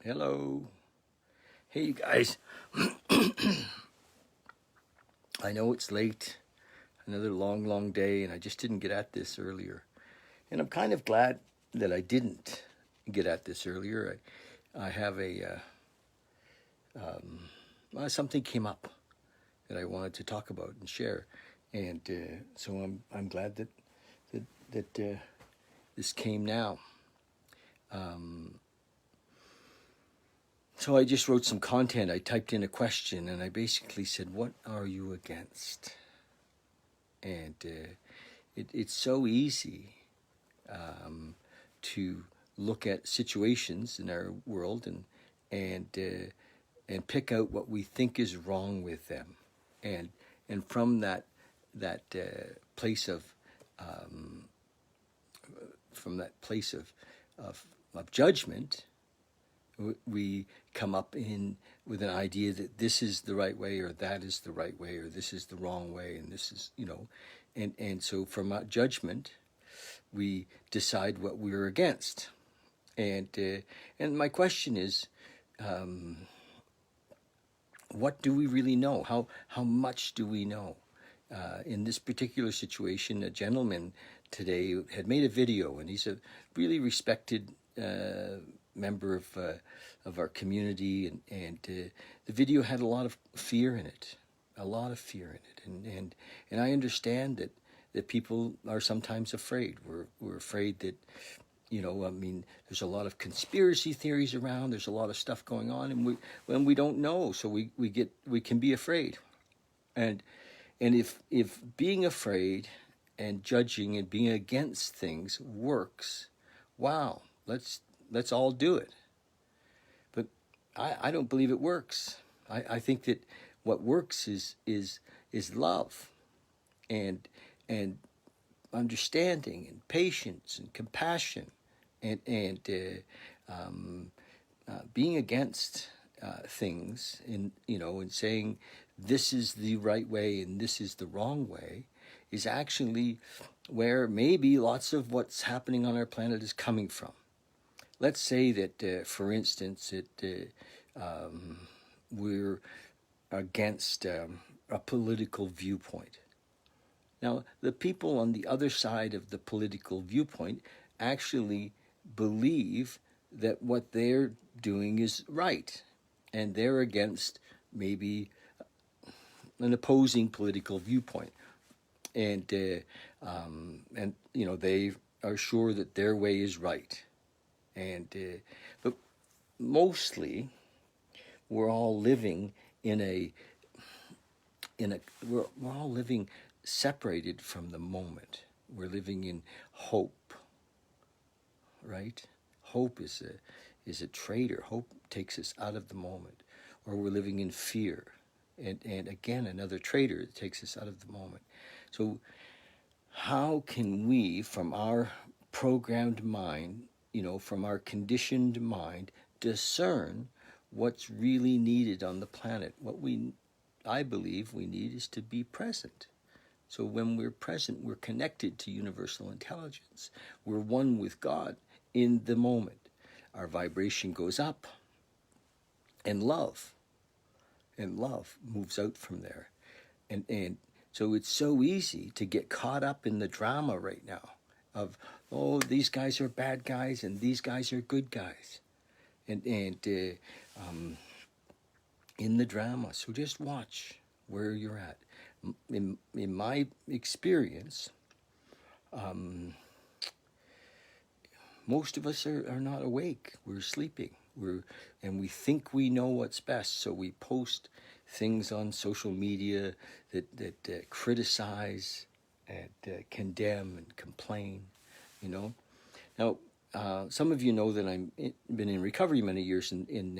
Hello. Hey, you guys. I know it's late, another long, long day, and I just didn't get at this earlier. And I'm kind of glad that I didn't get at this earlier. I have something came up that I wanted to talk about and share, and so I'm glad that this came now. So I just wrote some content. I typed in a question, and I basically said, "What are you against?" And it's so easy to look at situations in our world and pick out what we think is wrong with them, and from that place of from that place of judgment, we come up with an idea that this is the right way, or that is the right way, or this is the wrong way, and this is, and so from our judgment, we decide what we're against. And my question is, what do we really know? How much do we know? In this particular situation, a gentleman today had made a video, and he's a really respected member of our community, and the video had a lot of fear in it, and I understand that people are sometimes afraid. We're afraid that, there's a lot of conspiracy theories around. There's a lot of stuff going on, and we don't know, so we can be afraid, and if being afraid and judging and being against things works, wow, let's all do it. But I don't believe it works. I think that what works is love and understanding and patience and compassion and being against things, and saying this is the right way and this is the wrong way, is actually where maybe lots of what's happening on our planet is coming from. Let's say that, for instance, we're against a political viewpoint. Now, the people on the other side of the political viewpoint actually believe that what they're doing is right, and they're against maybe an opposing political viewpoint, and they are sure that their way is right. And but mostly, we're all living we're all living separated from the moment. We're living in hope, right? Hope is a traitor. Hope takes us out of the moment. Or we're living in fear, and again, another traitor that takes us out of the moment. So how can we, from our programmed mind, from our conditioned mind, discern what's really needed on the planet? I believe we need is to be present. So when we're present, we're connected to universal intelligence. We're one with God in the moment. Our vibration goes up, and love moves out from there. And so it's so easy to get caught up in the drama right now of, oh, these guys are bad guys and these guys are good guys, and in the drama. So just watch where you're at. In my experience, most of us are not awake. We're sleeping. And we think we know what's best, so we post things on social media that criticize and condemn and complain. Now, some of you know that I've been in recovery many years in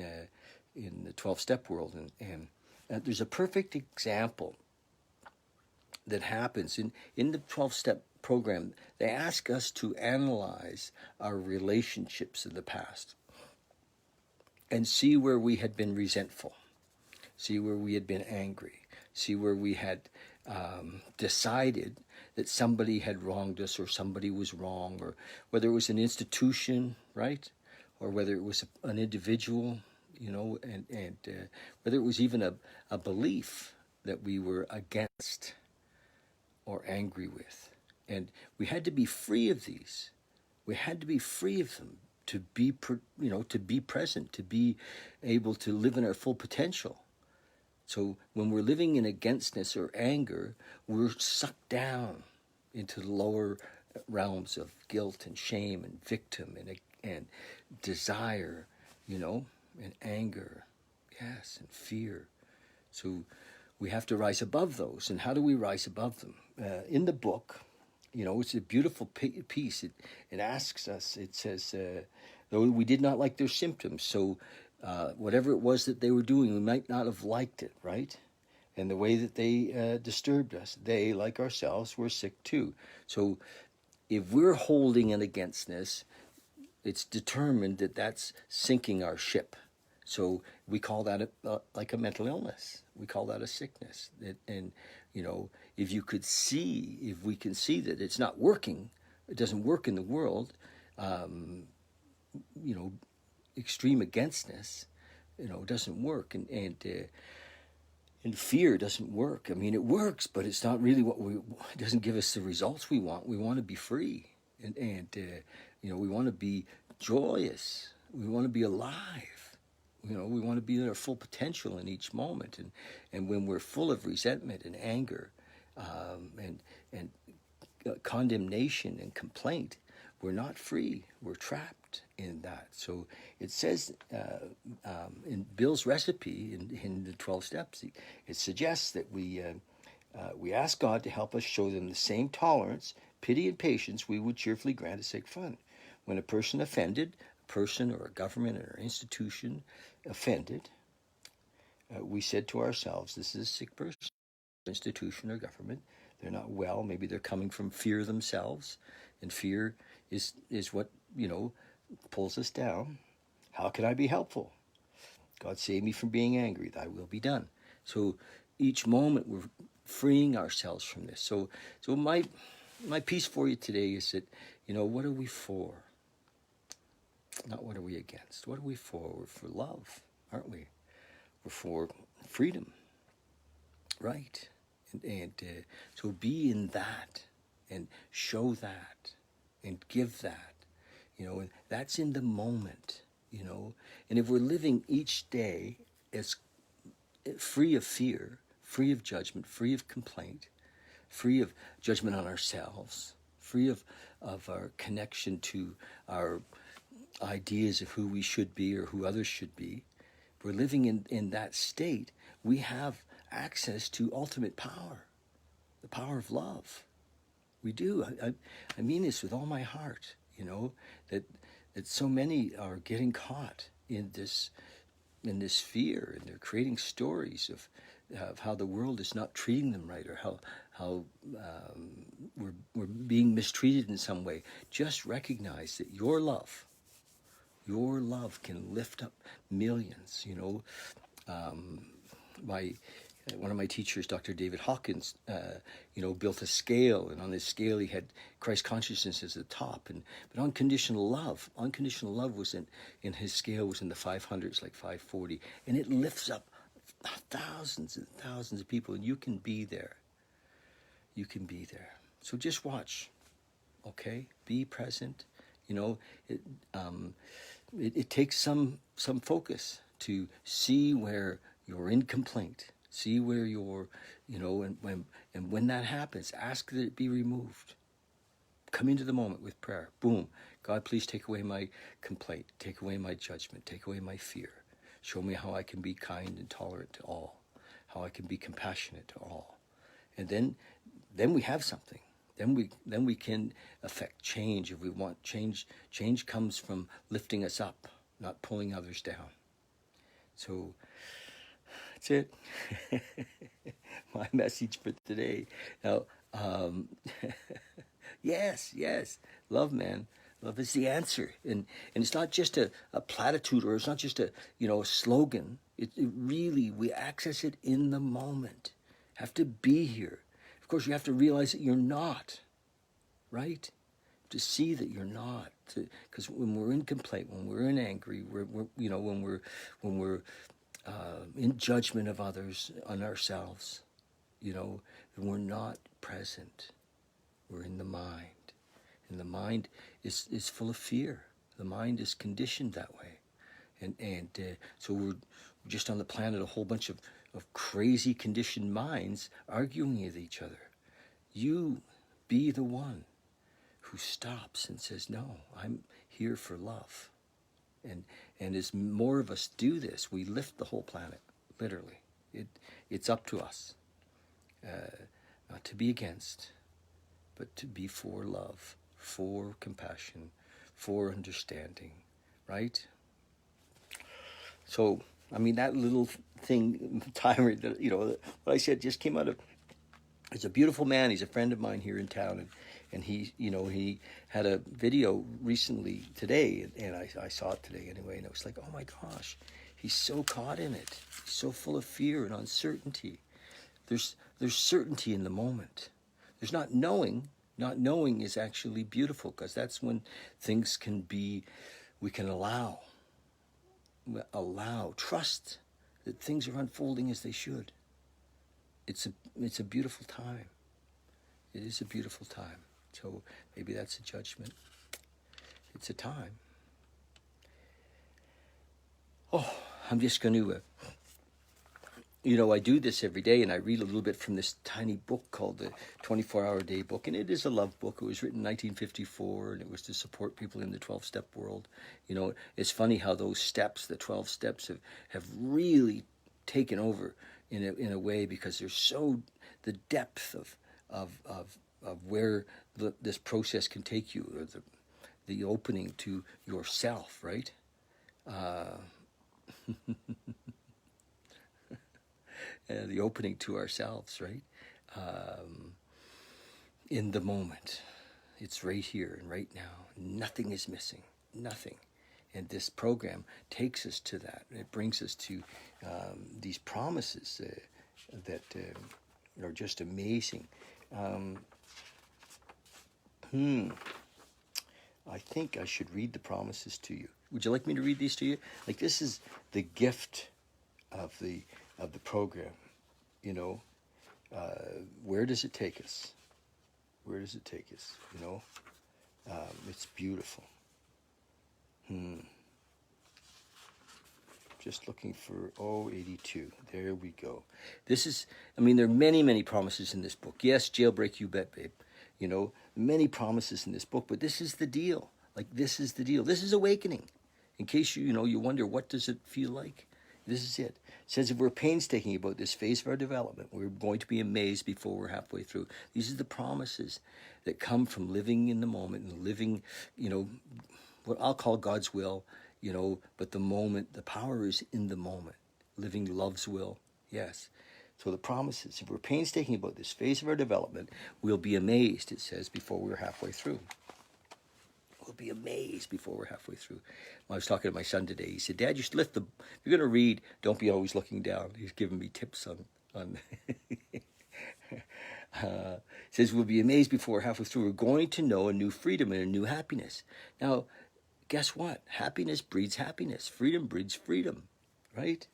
the 12-step world, and there's a perfect example that happens in the 12-step program. They ask us to analyze our relationships in the past and see where we had been resentful, see where we had been angry, see where we had decided that somebody had wronged us, or somebody was wrong, or whether it was an institution, right, or whether it was an individual, and whether it was even a belief that we were against or angry with. And we had to be free of these. We had to be free of them to be, to be present, to be able to live in our full potential. So when we're living in againstness or anger, we're sucked down into the lower realms of guilt and shame and victim and desire, and anger, yes, and fear. So we have to rise above those. And how do we rise above them? In the book, it's a beautiful piece. It asks us, it says, though we did not like their symptoms, so whatever it was that they were doing, we might not have liked it, right? And the way that they disturbed us, they, like ourselves, were sick too. So if we're holding an againstness, it's determined that that's sinking our ship. So we call that like a mental illness. We call that a sickness. And if we can see that it's not working, it doesn't work in the world, extreme againstness, doesn't work. And fear doesn't work. I mean, it works, but it's not really it doesn't give us the results we want. We want to be free. And we want to be joyous. We want to be alive. We want to be in our full potential in each moment. And when we're full of resentment and anger and condemnation and complaint, we're not free. We're trapped in that. So it says in Bill's recipe, in the 12 steps, it suggests that we ask God to help us show them the same tolerance, pity, and patience we would cheerfully grant a sick friend. When a person offended, a person or a government or institution offended, we said to ourselves, this is a sick person, institution or government. They're not well. Maybe they're coming from fear themselves, and fear is what pulls us down. How can I be helpful? God save me from being angry. Thy will be done. So each moment we're freeing ourselves from this. So my piece for you today is that what are we for? Not what are we against. What are we for? We're for love, aren't we? We're for freedom, right? And so be in that and show that and give that, and that's in the moment, And if we're living each day as free of fear, free of judgment, free of complaint, free of judgment on ourselves, free of our connection to our ideas of who we should be or who others should be, if we're living in that state, we have access to ultimate power, the power of love. We do. I mean this with all my heart, that so many are getting caught in this fear, and they're creating stories of how the world is not treating them right, or how we're being mistreated in some way. Just recognize that your love can lift up millions. One of my teachers, Dr. David Hawkins, built a scale, and on this scale he had Christ consciousness as the top, but unconditional love was in his scale was in the 500s, like 540, and it lifts up thousands and thousands of people, and you can be there. You can be there. So just watch, okay? Be present. It takes some focus to see where you're in complaint. See where you're, and when that happens, ask that it be removed. Come into the moment with prayer. Boom. God, please take away my complaint. Take away my judgment. Take away my fear. Show me how I can be kind and tolerant to all. How I can be compassionate to all. And then we have something. Then we can affect change if we want change. Change comes from lifting us up, not pulling others down. So that's it. My message for today. Now, yes, love, man. Love is the answer, and it's not just a platitude, or it's not just a slogan. It really, we access it in the moment. Have to be here. Of course, you have to realize that you're not, right? To see that you're not. Because when we're in complaint, when we're in angry, when we're in judgment of others, on ourselves, then we're not present. We're in the mind. And the mind is full of fear. The mind is conditioned that way. And so we're just on the planet a whole bunch of crazy conditioned minds arguing with each other. You be the one who stops and says, no, I'm here for love. And as more of us do this, we lift the whole planet, literally. It's up to us, not to be against, but to be for love, for compassion, for understanding, right? So, I mean, that little thing, timer, what I said just came out of, he's a beautiful man. He's a friend of mine here in town, and he had a video recently today, and I saw it today anyway, and it was like, oh my gosh, he's so caught in it. He's so full of fear and uncertainty. There's certainty in the moment. There's not knowing. Not knowing is actually beautiful, because that's when things can be, we can allow, trust that things are unfolding as they should. It's a beautiful time. It is a beautiful time. So maybe that's a judgment. It's a time. Oh, I'm just going to, I do this every day, and I read a little bit from this tiny book called the 24-Hour Day Book, and it is a love book. It was written in 1954, and it was to support people in the 12-step world. It's funny how those steps, the 12 steps, have really taken over in a way, because there's so the depth of where this process can take you, or the opening to yourself, right? The opening to ourselves, right? In the moment. It's right here and right now. Nothing is missing. Nothing. And this program takes us to that. It brings us to these promises that are just amazing. I think I should read the promises to you. Would you like me to read these to you? Like, this is the gift of the program. Where does it take us? Where does it take us? It's beautiful. Just looking for 82. There we go. This is, there are many, many promises in this book. Yes, jailbreak, you bet, babe. Many promises in this book, but this is the deal. Like, this is the deal. This is awakening. In case you wonder, what does it feel like? This is it. It says, if we're painstaking about this phase of our development, we're going to be amazed before we're halfway through. These are the promises that come from living in the moment and living, what I'll call God's will, but the moment, the power is in the moment. Living love's will, yes. So the promises, if we're painstaking about this phase of our development, we'll be amazed, it says, before we're halfway through. We'll be amazed before we're halfway through. I was talking to my son today. He said, Dad, you should lift if you're going to read, don't be always looking down. He's giving me tips on says, we'll be amazed before we're halfway through. We're going to know a new freedom and a new happiness. Now, guess what? Happiness breeds happiness. Freedom breeds freedom, right?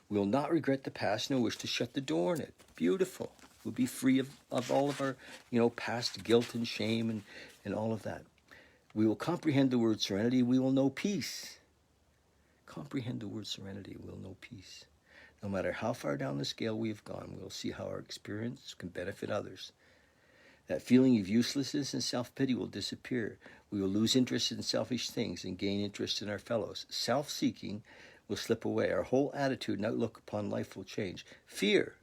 We'll not regret the past, nor wish to shut the door on it. Beautiful. We'll be free of all of our, past guilt and shame and all of that. We will comprehend the word serenity. We will know peace. Comprehend the word serenity. We'll know peace. No matter how far down the scale we have gone, we'll see how our experience can benefit others. That feeling of uselessness and self-pity will disappear. We will lose interest in selfish things and gain interest in our fellows. Self-seeking will slip away. Our whole attitude and outlook upon life will change. Fear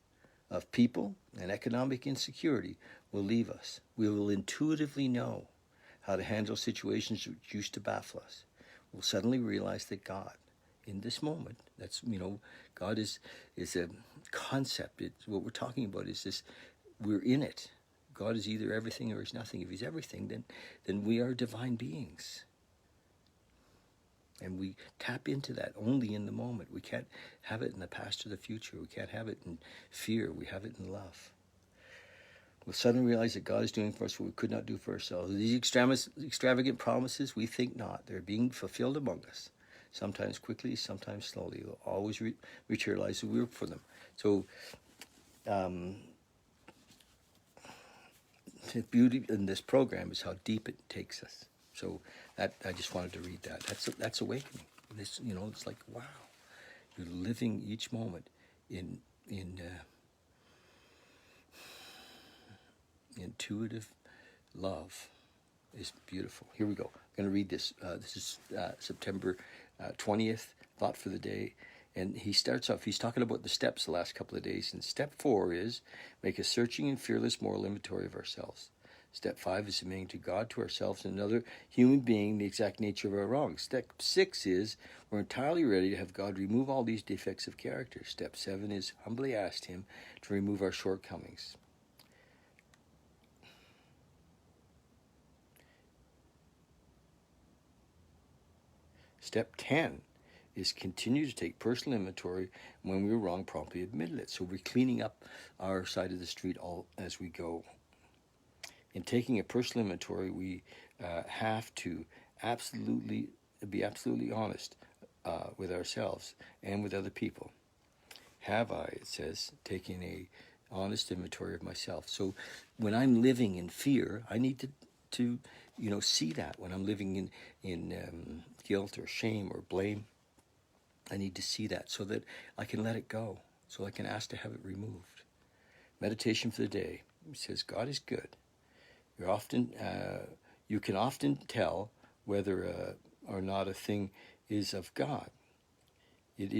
of people and economic insecurity will leave us. We will intuitively know how to handle situations which used to baffle us. We'll suddenly realize that God, in this moment, that's, God is a concept. What we're talking about is this, we're in it. God is either everything or he's nothing. If he's everything, then we are divine beings. And we tap into that only in the moment. We can't have it in the past or the future. We can't have it in fear. We have it in love. We'll suddenly realize that God is doing for us what we could not do for ourselves. These extravagant promises, we think not. They're being fulfilled among us, sometimes quickly, sometimes slowly. We'll always materialize the work for them. So the beauty in this program is how deep it takes us. So that I just wanted to read that. That's awakening. This, it's like, wow, you're living each moment in intuitive love is beautiful. Here we go. I'm going to read this. This is September 20th, thought for the day. And he starts off, he's talking about the steps the last couple of days. And step 4 is make a searching and fearless moral inventory of ourselves. Step 5 is submitting to God, to ourselves, and another human being the exact nature of our wrongs. Step 6 is we're entirely ready to have God remove all these defects of character. Step 7 is humbly ask Him to remove our shortcomings. Step 10 is continue to take personal inventory. When we were wrong, promptly admitted it. So we're cleaning up our side of the street all as we go. In taking a personal inventory, we have to be absolutely honest with ourselves and with other people. Have I, it says, taking a honest inventory of myself. So when I'm living in fear, I need to see that. When I'm living in guilt or shame or blame, I need to see that so that I can let it go, so I can ask to have it removed. Meditation for the day. It says, God is good. You can often tell whether or not a thing is of God. If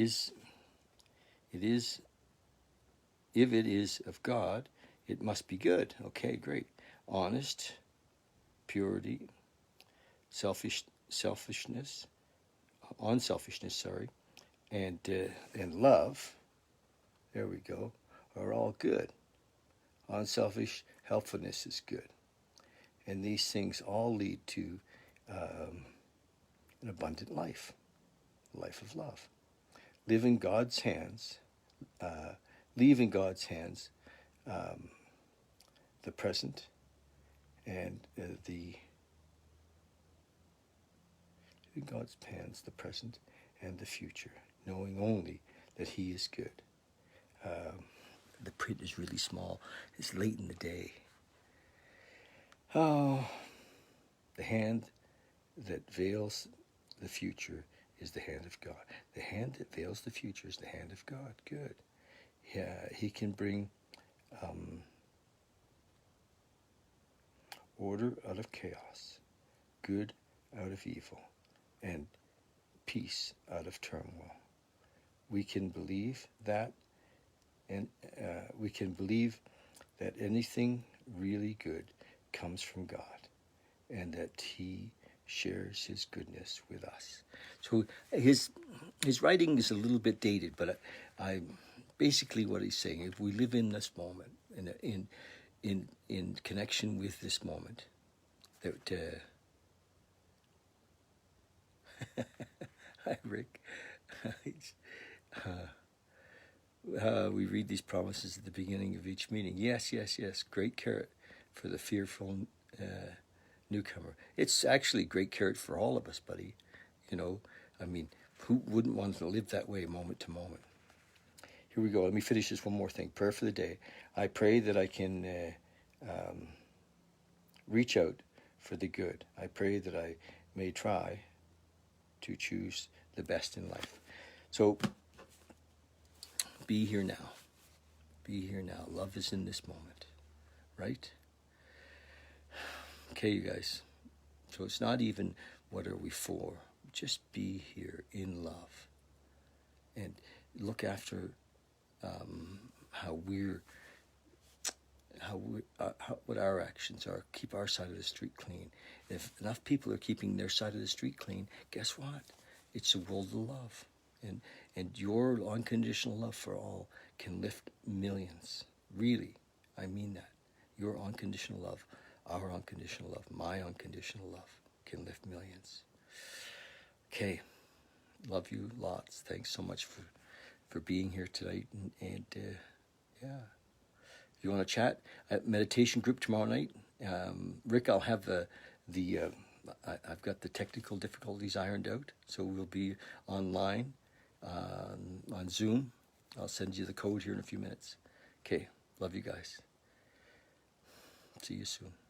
it is of God, it must be good. Okay, great. Honest, purity, unselfishness, and love, there we go, are all good. Unselfish helpfulness is good. And these things all lead to an abundant life, a life of love. Leave in God's hands the present and in God's hands the present and the future, knowing only that He is good. The print is really small. It's late in the day. Oh, the hand that veils the future is the hand of God. The hand that veils the future is the hand of God. Good. Yeah, He can bring order out of chaos, good out of evil, and peace out of turmoil. We can believe that, and we can believe that anything really good comes from God, and that He shares His goodness with us. So his writing is a little bit dated, but I basically what he's saying, if we live in this moment, in connection with this moment, that hi Rick, we read these promises at the beginning of each meeting. Yes, great carrot for the fearful newcomer. It's actually a great carrot for all of us, buddy. I mean, who wouldn't want to live that way moment to moment? Here we go. Let me finish this one more thing. Prayer for the day. I pray that I can reach out for the good. I pray that I may try to choose the best in life. So, be here now. Be here now. Love is in this moment, right? Okay, you guys. So it's not even what are we for. Just be here in love. And look after what our actions are. Keep our side of the street clean. If enough people are keeping their side of the street clean, guess what? It's a world of love. And your unconditional love for all can lift millions. Really, I mean that. Your unconditional love, our unconditional love, my unconditional love can lift millions. Okay, love you lots. Thanks so much for being here tonight. And yeah, If you want to chat, at meditation group tomorrow night. Rick, I'll have I've got the technical difficulties ironed out, so we'll be online on Zoom. I'll send you the code here in a few minutes. Okay, love you guys. See you soon.